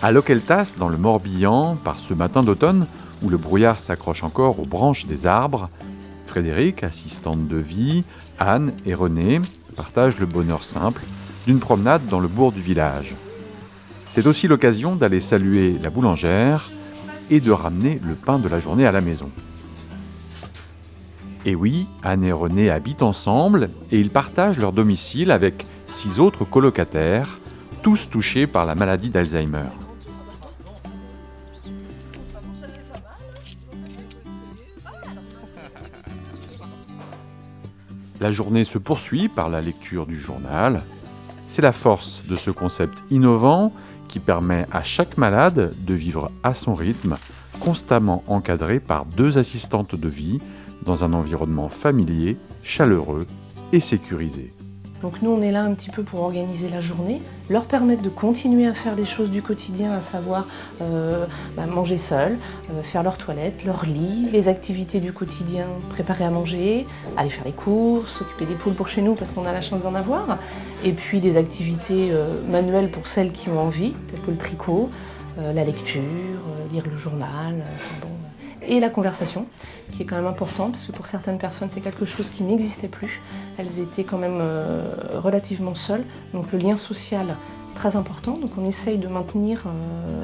À Loqueltas, dans le Morbihan, par ce matin d'automne, où le brouillard s'accroche encore aux branches des arbres, Frédéric, assistante de vie, Anne et René partagent le bonheur simple d'une promenade dans le bourg du village. C'est aussi l'occasion d'aller saluer la boulangère et de ramener le pain de la journée à la maison. Et oui, Anne et René habitent ensemble et ils partagent leur domicile avec 6 autres colocataires, tous touchés par la maladie d'Alzheimer. La journée se poursuit par la lecture du journal. C'est la force de ce concept innovant qui permet à chaque malade de vivre à son rythme, constamment encadré par 2 assistantes de vie dans un environnement familier, chaleureux et sécurisé. Donc nous, on est là un petit peu pour organiser la journée, leur permettre de continuer à faire les choses du quotidien, à savoir manger seul, faire leur toilette, leur lit, les activités du quotidien, préparer à manger, aller faire les courses, s'occuper des poules pour chez nous parce qu'on a la chance d'en avoir, et puis des activités manuelles pour celles qui ont envie, telles que le tricot, la lecture, lire le journal, et la conversation, qui est quand même important, parce que pour certaines personnes, c'est quelque chose qui n'existait plus. Elles étaient quand même relativement seules, donc le lien social, très important. Donc on essaye de maintenir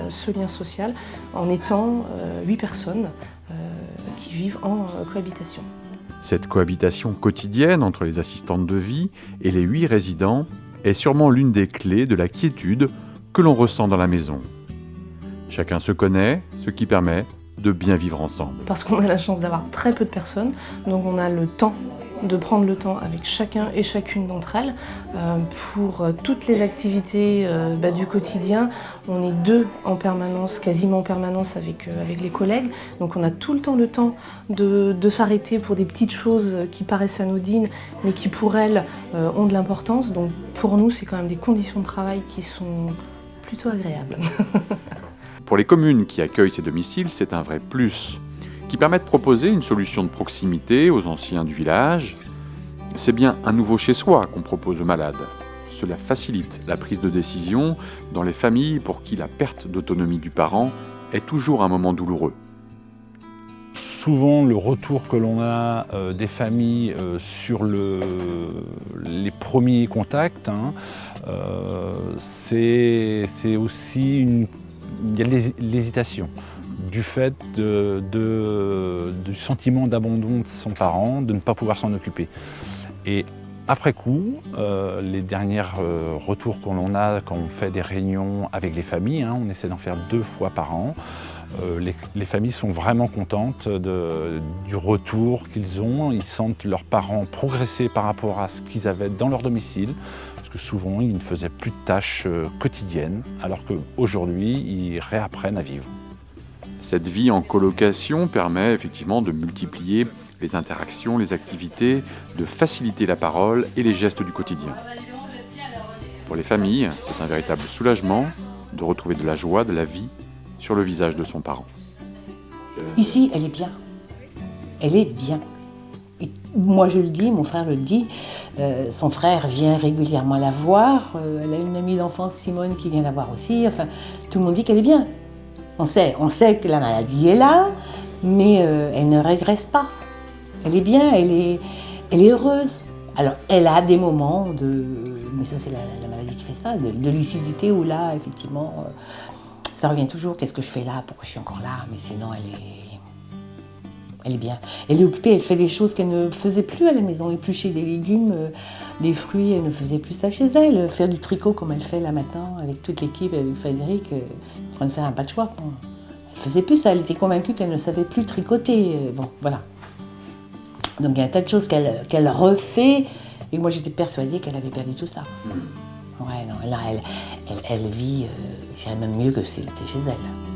ce lien social en étant 8 personnes qui vivent en cohabitation. Cette cohabitation quotidienne entre les assistantes de vie et les 8 résidents est sûrement l'une des clés de la quiétude que l'on ressent dans la maison. Chacun se connaît, ce qui permet de bien vivre ensemble. Parce qu'on a la chance d'avoir très peu de personnes, donc on a le temps de prendre le temps avec chacun et chacune d'entre elles pour toutes les activités du quotidien. On est 2 en permanence, quasiment en permanence avec les collègues, donc on a tout le temps de s'arrêter pour des petites choses qui paraissent anodines, mais qui pour elles ont de l'importance. Donc pour nous, c'est quand même des conditions de travail qui sont plutôt agréables. Pour les communes qui accueillent ces domiciles, c'est un vrai plus, qui permet de proposer une solution de proximité aux anciens du village. C'est bien un nouveau chez-soi qu'on propose aux malades. Cela facilite la prise de décision dans les familles pour qui la perte d'autonomie du parent est toujours un moment douloureux. Souvent, le retour que l'on a des familles sur les premiers contacts, c'est aussi il y a l'hésitation du fait du sentiment d'abandon de son parent, de ne pas pouvoir s'en occuper. Et après coup, les derniers retours que l'on a quand on fait des réunions avec les familles, on essaie d'en faire 2 fois par an, les familles sont vraiment contentes du retour qu'ils ont. Ils sentent leurs parents progresser par rapport à ce qu'ils avaient dans leur domicile, parce que souvent ils ne faisaient plus de tâches quotidiennes, alors qu'aujourd'hui ils réapprennent à vivre. Cette vie en colocation permet effectivement de multiplier les interactions, les activités, de faciliter la parole et les gestes du quotidien. Pour les familles, c'est un véritable soulagement de retrouver de la joie, de la vie sur le visage de son parent. Ici, elle est bien. Elle est bien. Et moi, je le dis, mon frère le dit. Son frère vient régulièrement la voir. Elle a une amie d'enfance, Simone, qui vient la voir aussi. Enfin, tout le monde dit qu'elle est bien. On sait que la maladie est là, mais elle ne régresse pas. Elle est bien, elle est heureuse. Alors, elle a des moments mais ça c'est la maladie qui fait ça, de lucidité où là, effectivement, ça revient toujours. Qu'est-ce que je fais là? Pourquoi je suis encore là? Mais sinon, elle est bien. Elle est occupée, elle fait des choses qu'elle ne faisait plus à la maison. Éplucher des légumes, des fruits, elle ne faisait plus ça chez elle. Faire du tricot comme elle fait là maintenant, avec toute l'équipe, avec Frédéric, en train de faire un patchwork. Bon. Elle faisait plus ça, elle était convaincue qu'elle ne savait plus tricoter. Bon, voilà. Donc il y a un tas de choses qu'elle refait, et moi j'étais persuadée qu'elle avait perdu tout ça. Ouais, non, là, elle vit même mieux que si elle était chez elle.